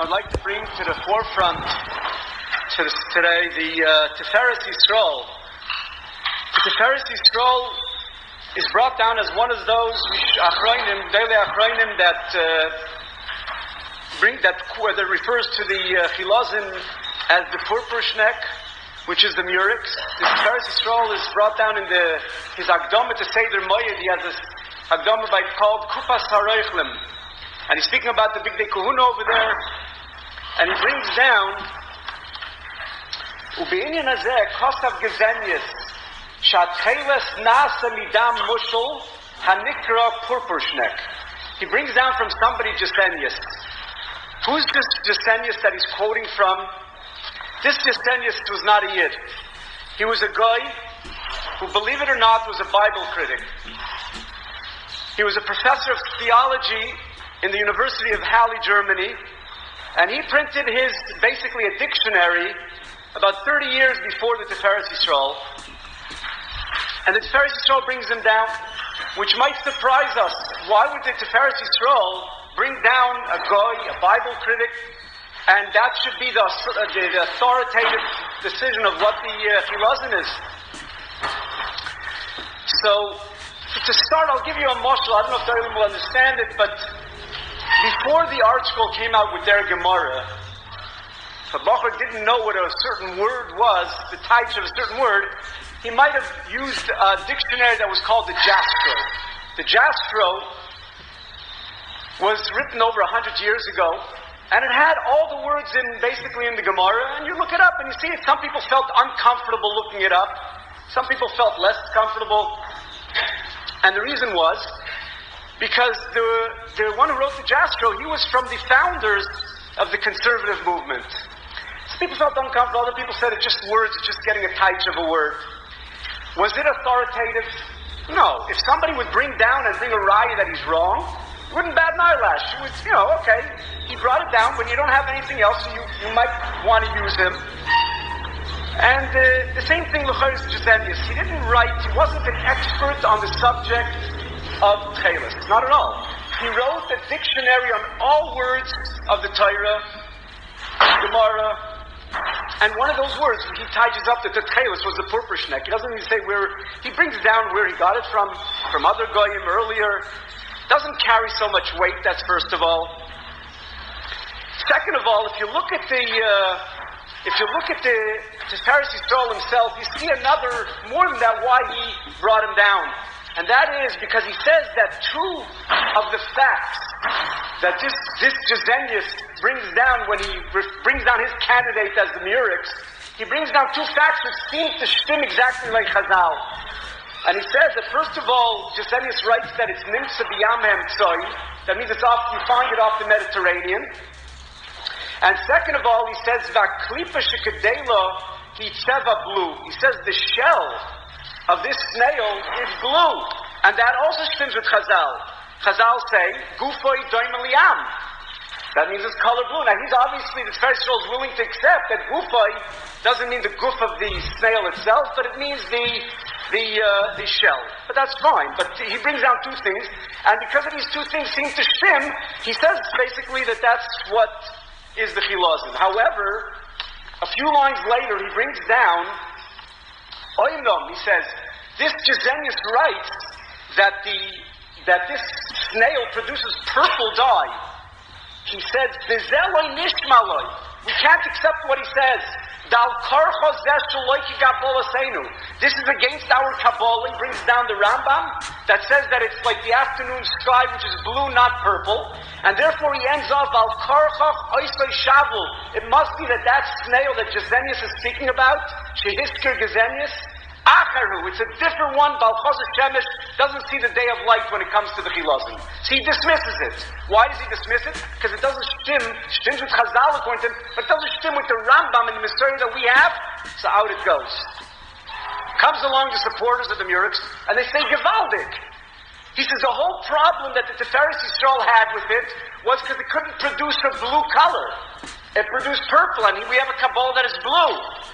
I'd like to bring to the forefront today the Tefaረት Yisrael. The Tefaret Yisrael is brought down as one of those achronim, gedolei achronim that refers to the chilazim as the purpurschneck, which is the murex. The Tefaret Yisrael is brought down in his Akdama to Seder Moed. He has this Akdama called Kupas HaReichlim. And he's speaking about the big day kahuna over there. And he brings down Ube'inyan hazeh kosav gezenyes Techeles nasa midam mushel hanikra purpurschneck. He brings down from somebody Gesenius. Who's this Gesenius that he's quoting from? This Gesenius was not a Yid. He was a guy who, believe it or not, was a Bible critic. He was a professor of theology in the University of Halle, Germany, and he printed basically a dictionary about 30 years before the Tefaret Yisrael. And the Tefaret Yisrael brings him down, which might surprise us. Why would the Tefaret Yisrael bring down a guy, a Bible critic, and that should be the authoritative decision of what the chilazim is? So, to start, I'll give you a mashal. I don't know if the Olim will understand it, but before the Art Scroll came out with their Gemara, if a Bacher didn't know what a certain word was, the types of a certain word, he might have used a dictionary that was called the Jastro. The Jastro was written over 100 years ago, and it had all the words basically in the Gemara, and you look it up and you see it. Some people felt uncomfortable looking it up. Some people felt less comfortable. And the reason was because the one who wrote the Jastro, he was from the founders of the conservative movement. Some people felt uncomfortable. Other people said it's just words, it's just getting a touch of a word. Was it authoritative? No. If somebody would bring down and bring a raya that he's wrong, it wouldn't bat an eyelash. It would, okay, he brought it down. When you don't have anything else, you might want to use him. And the same thing L'chayr is Gesenius. He wasn't an expert on the subject of Techeles. Not at all. He wrote a dictionary on all words of the Torah, Gemara, and one of those words he ties up that the Techeles was the purpurschneck. He doesn't even say where. He brings down where he got it from other goyim earlier. Doesn't carry so much weight. That's first of all. Second of all, if you look at the Tefaret Yisrael himself, you see more than that why he brought him down. And that is because he says that two of the facts that this Gesenius brings down when he brings down his candidate as the murex, he brings down two facts which seem to stem exactly like Chazal. And he says that first of all, Gesenius writes that it's nimtza b'yam ha'emtzoi. That means you find it off the Mediterranean. And second of all, he says v'aklipa shekadela hi tseva blue. He says the shell of this snail is blue, and that also stems with Chazal. Chazal say gufoi doim liyam. That means it's color blue. Now he's obviously, the Tefaret Yisrael is willing to accept that gufoi doesn't mean the goof of the snail itself, but it means the shell. But that's fine. But he brings down two things, and because of these two things seem to stem, he says basically that's what is the chilazim. However, a few lines later he brings down Oinom. He says this Gesenius writes that this snail produces purple dye. He says Vizeloi nishmaloi. We can't accept what he says. This is against our Kabbalah. He brings down the Rambam that says that it's like the afternoon sky, which is blue, not purple. And therefore he ends off, it must be that snail that Gesenius is speaking about, Shehisker Gesenius, it's a different one. Doesn't see the day of light when it comes to the chilazim. So he dismisses it. Why does he dismiss it? Because it doesn't stims with Chazal according to him, but it doesn't stim with the Rambam and the mystery that we have. So out it goes. Comes along the supporters of the murex, and they say Gevaldik. He says the whole problem that the Tefaret Yisrael had with it was because it couldn't produce a blue color. It produced purple, and we have a Kabbalah that is blue.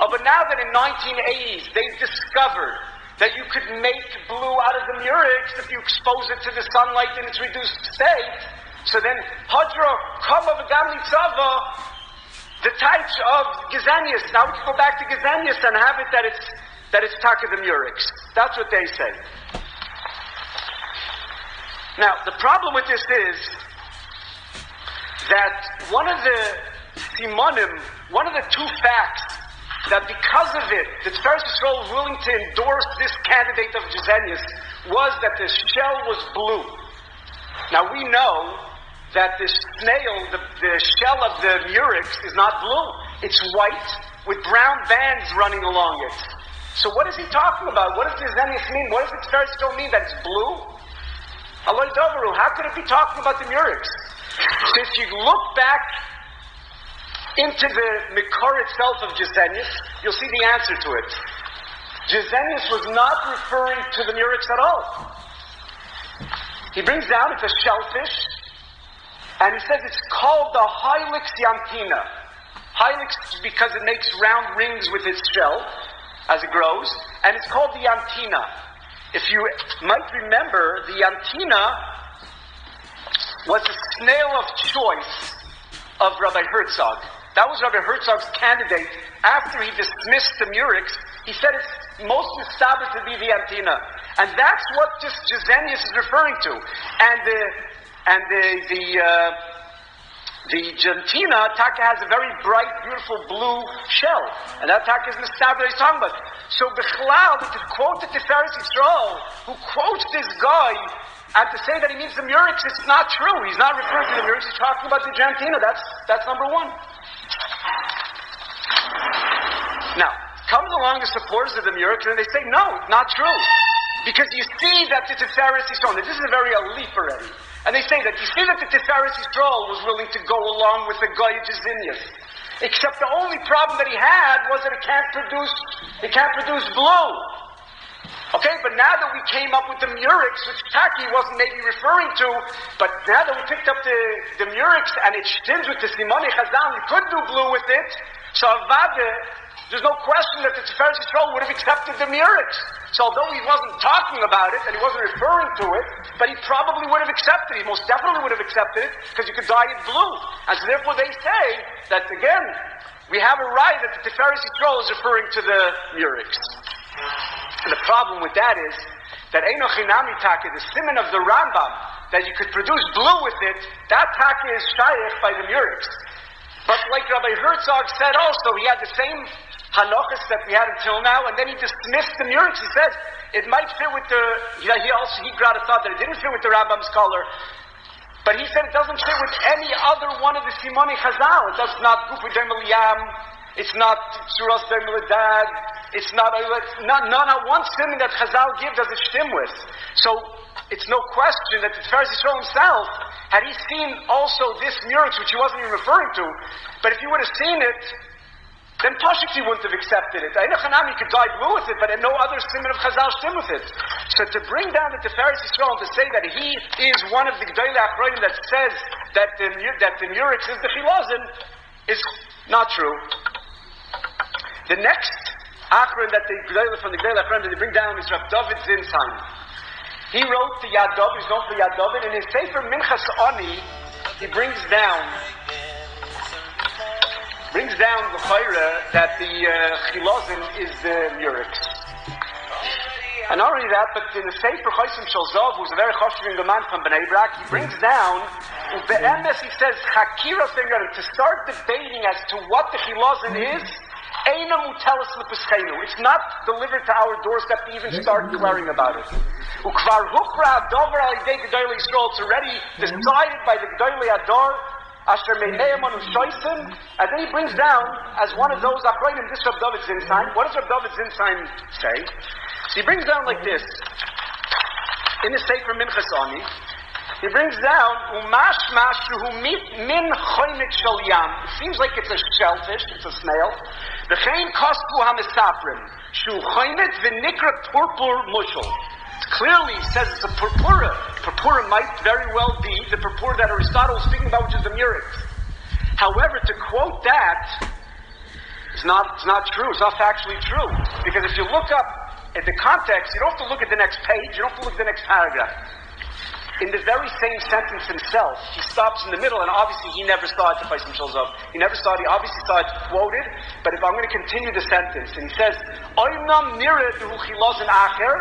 Oh, but now that in 1980s they've discovered that you could make blue out of the murex if you expose it to the sunlight in its reduced state, So then, Hadra, Kama, V'gam, Nitzava, the types of Gezanius. Now we can go back to Gezanius and have it that it's Taka the Murex. That's what they say. Now, the problem with this is that one of the Simonim, one of the two facts that because of it, the Teferes Yisrael was willing to endorse this candidate of Gezanius was that the shell was blue. Now we know that the snail, the shell of the murex is not blue. It's white with brown bands running along it. So what is he talking about? What does Gezanius mean? What does the Teferes Yisrael mean that it's blue? Aloi Dovaru, how could it be talking about the murex? So if you look back into the Mikor itself of Gezanius, you'll see the answer to it. Gezanius was not referring to the murex at all. He brings down, it's a shellfish, and he says it's called the Hirsch yantina. Hirsch because it makes round rings with its shell as it grows, and it's called the yantina. If you might remember, the yantina was the snail of choice of Rabbi Herzog. That was Rabbi Herzog's candidate. After he dismissed the murex, he said it's most established to be the yantina. And that's what this Gezanius is referring to. And the Gentina, Taka has a very bright, beautiful blue shell. And that Taka is the stab that he's talking about. So Bechlal, to quote the Techeles Yisrael, who quotes this guy, and to say that he means the murex, it's not true. He's not referring to the murex, he's talking about the Gentina. That's number one. Now, comes along the supporters of the murex, and they say, no, it's not true. Because you see that the Techeles Yisrael, this is a very alif already. And they say that you see that the Techeles Yisrael was willing to go along with the Goy Gezanius. Except the only problem that he had was that it can't produce blue. Okay, but now that we came up with the murex, which Taki wasn't maybe referring to, but now that we picked up the murex and it stems with the Simoni Chazal, you could do blue with it. So Avada, there's no question that the Techeles Yisrael would have accepted the murex. So although he wasn't talking about it and he wasn't referring to it, but he probably would have accepted it. He most definitely would have accepted it because you could dye it blue. And so therefore they say that again, we have a right that the Techeles Yisrael is referring to the murex. And the problem with that is that Eino Chinami Taka, the siman of the Rambam, that you could produce blue with it, that Taka is shayach by the murex. But like Rabbi Herzog said also, he had the same hanochas that we had until now, and then he dismissed the murex. He says it might fit with the. He got a thought that it didn't fit with the Rambam's color, but he said it doesn't fit with any other one of the Simoni Chazal. It does not Gufu Demeliyam. It's not Tzuras Demelidad. It's not one simon that Chazal give does it stim with. So it's no question that the Techeles Yisrael himself, had he seen also this murex, which he wasn't even referring to, but if he would have seen it, then Pashik he wouldn't have accepted it. Eino Chanami could dye blue with it, but no other simon of Chazal stim with it. So to bring down the Techeles Yisrael and to say that he is one of the gedolei achronim that says that the murex is the chilazon is not true. The next achron that the gedolei from the gedolei achronim that they bring down is Rav David Zinsheim. He wrote the Yad David, he's known for Yad David, in his Sefer Minchas Ani, he brings down the chayra that the chilazon is the murex. And not only that, but in the Sefer Chaysim Shalzov, who's a very choshev man from Bnei Brak, he brings down, he says, Chakira to start debating as to what the chilazon is, it's not delivered to our doorstep to even start declaring about it. It's already decided by the gedolei Ador, and then he brings down as one of those achronim this Rav David Zinsheim. What does Rav David Zinsheim say? So he brings down like this in the Sefer Minchas Ani. He brings down min choynik shel yam. It seems like it's a shellfish, it's a snail. V'chein kosku hamesaprim shu choynik v'nikra purpur mushel. Clearly says it's a purpura. Purpura might very well be the purpura that Aristotle was speaking about, which is the murex. However, to quote that, it's not true. It's not factually true. Because if you look up at the context, you don't have to look at the next page, you don't have to look at the next paragraph. in the very same sentence himself, he stops in the middle, and obviously he never saw it, he never saw it, he obviously saw it quoted, but if I'm going to continue the sentence, and he says, Oynam nired hu chilazin acher,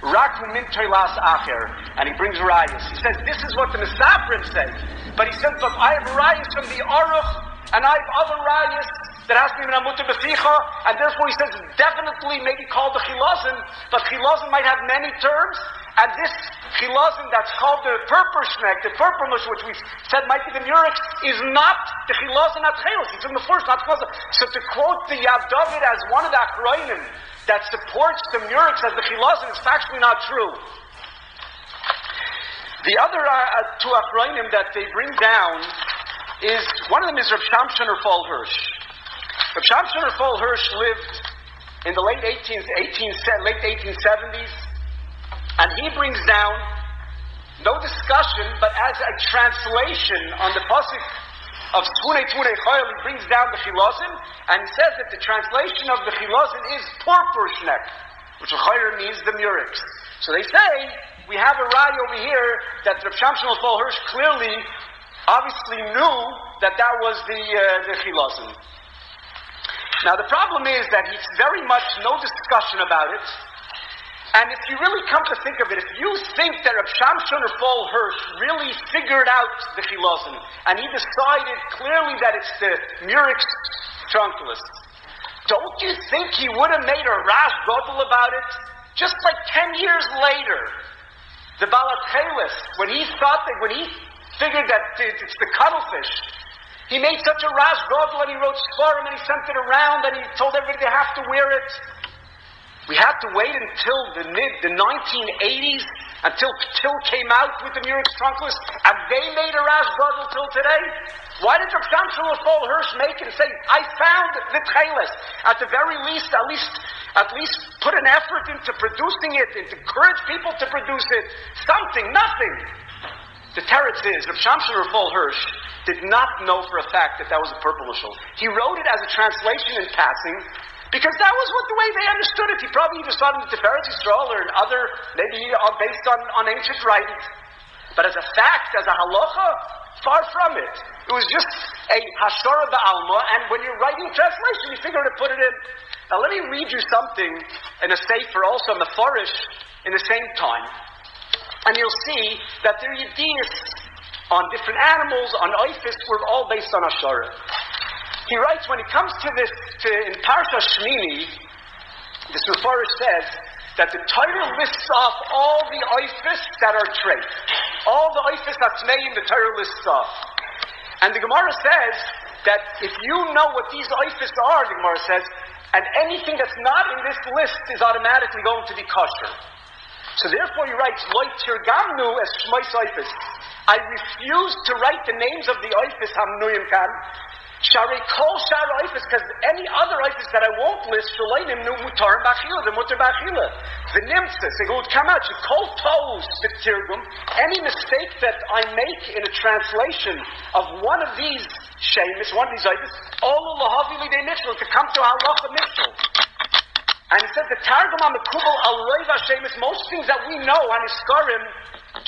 rak hu min toilas acher, and he brings rayas. He says, this is what the Mesafrim say, but he says, but I have rayas from the Aruch, and I have other rayas that has to be Mutter B'Sicha, and therefore he says definitely maybe called the Chilazin, but Chilazin might have many terms, and this Chilazin that's called the Purperschneck, the Purpermush, which we said might be the Murex, is not the Chilazin at Techeles. He's from the first, not Chilazin. So to quote the Yad David as one of the achronim that supports the Murex as the Chilazin is factually not true. The other two achronim that they bring down is, one of them is Reb Shimshon or hirsch. Reb Shimshon or hirsch lived in the late 1870s, and he brings down, no discussion, but as a translation on the pasuk of Tzvunei Tzvunei Chayil, he brings down the Chilazin, and he says that the translation of the Chilazin is Purperschneck, which Chayil means the Murex. So they say, we have a raya over here that Reb Shimshon or hirsch clearly, obviously knew that that was the Chilazin. Now the problem is that he's very much no discussion about it, and if you really come to think of it, if you think that Reb Shimshon or hirsch really figured out the Chilazin, and he decided clearly that it's the Murex trunculus, don't you think he would have made a rash godel about it? Just like 10 years later, the Techeles, when he figured that it's the cuttlefish, he made such a rash godel and he wrote svarim and he sent it around and he told everybody they have to wear it. We had to wait until the 1980s until Till came out with the Murex trunculus, and they made a rash godel till today. Why did Reb Shimshon or hirsch make it and say, I found the Techeles? At the very least, at least put an effort into producing it, and encourage people to produce it. Something, nothing. The teretz is, Reb Shimshon or hirsch did not know for a fact that was a purple mushal. He wrote it as a translation in passing, because that was the way they understood it. He probably either saw it in the Teferet Yisrael or in other, maybe based on ancient writings. But as a fact, as a halacha, far from it. It was just a hashara ba'alma, and when you're writing translation, you figure to put it in. Now let me read you something in a sefer, also mefarish, in the same time. And you'll see that their yediyas on different animals, on oifis, were all based on hashara. He writes, when it comes to this, in Parsha Shmini, the Mefarish says that the Torah lists off all the oifis that are trait. All the oifis that's made, the Torah lists off. And the Gemara says that if you know what these oifis are, the Gemara says, and anything that's not in this list is automatically going to be kosher. So therefore he writes, Loi tirgamnu es shmois oifis. I refuse to write the names of the oifis hamnuyim kan, Shari kol shar oifis, because any other oifis that I won't list, shalayim nu mutar b'achila, the mutar b'achila, the nimtzis, it would come out. Kol toes b'tirgum. Any mistake that I make in a translation of one of these shemis, one of these oifis, all lahavi lidei mishul, to come to halacha mishul. And he said the targum on the kubal al roiva shemis, most things that we know on iskarim,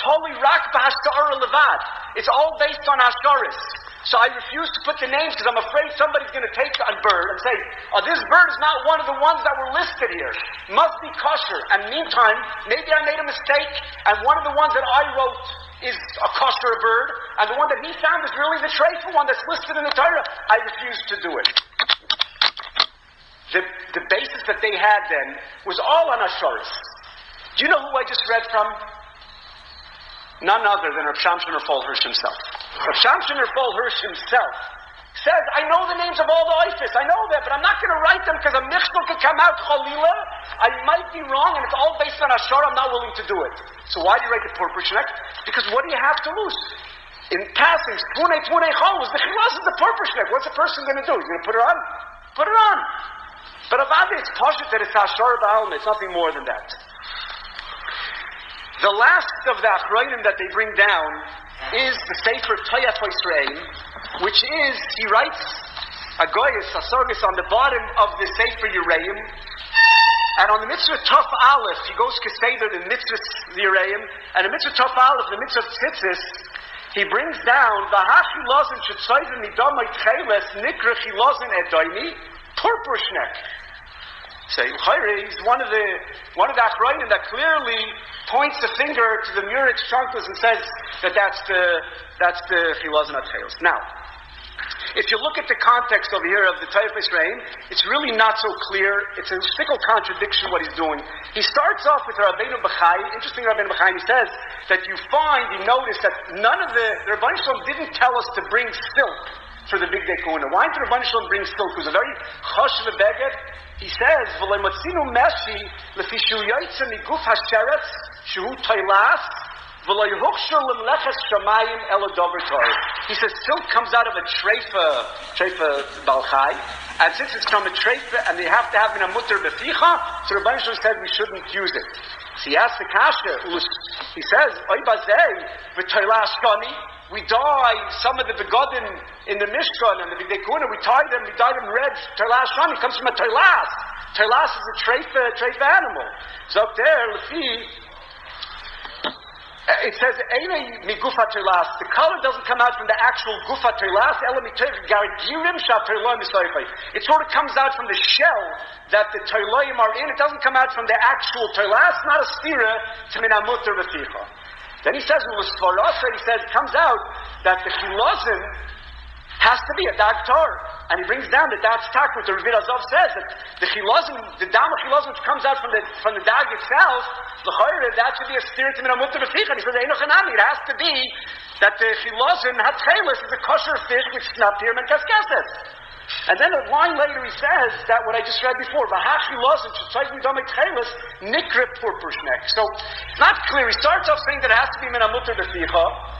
totally rak b'hashara levad. It's all based on hasharis. So I refuse to put the names because I'm afraid somebody's going to take a bird and say, oh, this bird is not one of the ones that were listed here. Must be kosher. And meantime, maybe I made a mistake, and one of the ones that I wrote is a kosher bird, and the one that he found is really the treifa one that's listed in the Torah. I refuse to do it. The basis that they had then was all on Asharis. Do you know who I just read from? None other than Reb Shimshon or hirsch himself. Reb Shimshon or hirsch himself says, I know the names of all the oifis, I know that, but I'm not going to write them because a michshel could come out chalila. I might be wrong, and it's all based on Ashar. I'm not willing to do it. So why do you write the purperschneck? Because what do you have to lose? In passing, Tvunei Chol was the Chilaz is the purperschneck. What's a person going to do? He's going to put it on? Put it on. But avada, it's pashut that it's Ashar ba'alma. It's nothing more than that. The last of the achronim that they bring down is the Sefer Toyat Yisrael, which is, he writes, a goyis, a sorgus on the bottom of the Sefer Yereim, And on the mitzvah Tov Aleph, he goes Keseder in mitzvah Yireim, and in mitzvah Tov Aleph, the mitzvah Tzitzis, he brings down the Hachilozin Shetzoyven Midomai Techeles Nikra Chilozin Edoimi Purpurshnek. So he's one of the achronim that clearly points the finger to the Murex Trunklas and says that that's the Chilozin Techeles. Now, if you look at the context over here of the Teifes Reim, it's really not so clear. It's a fickle contradiction what he's doing. He starts off with Rabbeinu Bechai. Interesting, Rabbeinu Bechai, he says that you notice that none of the Rebbeinu Shalom didn't tell us to bring silk for the big day kuna. Why did Rebbeinu Shalom bring silk? It was a very choshev beged. He says, "V'lei matzinu meshi lefi shu yoytze miguf hasheretz shu toilas." He says silk comes out of a treifa balchai, and since it's from a treifa and they have to have in a mutter beficha, so Rabbi Yishon said we shouldn't use it. So he asks the kasha, he says, we dye some of the begodim in the Mishkan and the Bidei we dye them red. Toilas shani comes from a toilas. Toilas is a treifa animal. So up there, it says, the color doesn't come out from the actual gufa telas. It sort of comes out from the shell that the toiloim are in. It doesn't come out from the actual telas, not a stira to minamutter v'ficha. Then he says, it comes out that the chilozin has to be a dag tar. And he brings down that that's tak, what the Ravir Azov says, that the chilozin, the dam of chilozin which comes out from the dag itself, that should be a spirit in a mutter b'ficha. And he says, it has to be that the chilozin hatcheles is a kosher fish which is not pirm and kaskeses. And then a line later he says that what I just read before, v'hachilozin sh'tzayv midomei tcheles nikre purpurshnek. So it's not clear. He starts off saying that it has to be min a mutter b'ficha.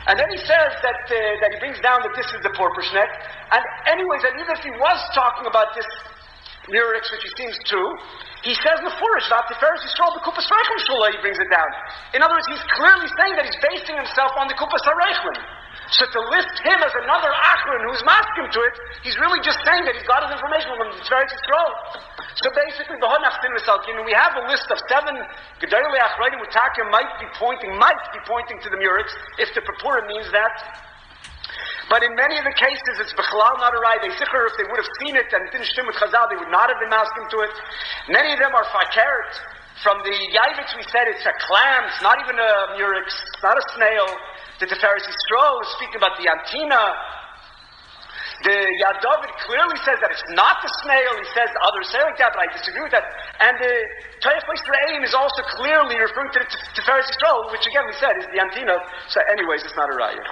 And then he says that he brings down that this is the purpurshnek. And anyways, and even if he was talking about this Murex, which he seems to, he says Mefurish, that Teferet Yisrael, the Kupas Reichlim Shulai, he brings it down. In other words, he's clearly saying that he's basing himself on the Kupas HaReichlim. So to list him as another achron who's masking to it, he's really just saying that he's got his information from the Teferet Yisrael. So basically, the Honachtin Risalkin, we have a list of 7 gedolei achronim Mutakim might be pointing to the Murex, if the Purpura means that. But in many of the cases, it's Bechalal not a right. They sicher, if they would have seen it and it didn't shtim with Chazal, they would not have been masking to it. Many of them are fakert. From the Yavitz, we said it's a clam, it's not even a murex, it's not a snail. The Techeles Yisrael is speaking about the antenna. The Yad David clearly says that it's not the snail. He says others say like that, but I disagree with that. And the Techeles Re'im is also clearly referring to the Techeles Yisrael, which again we said is the antenna. So anyways, it's not a raya.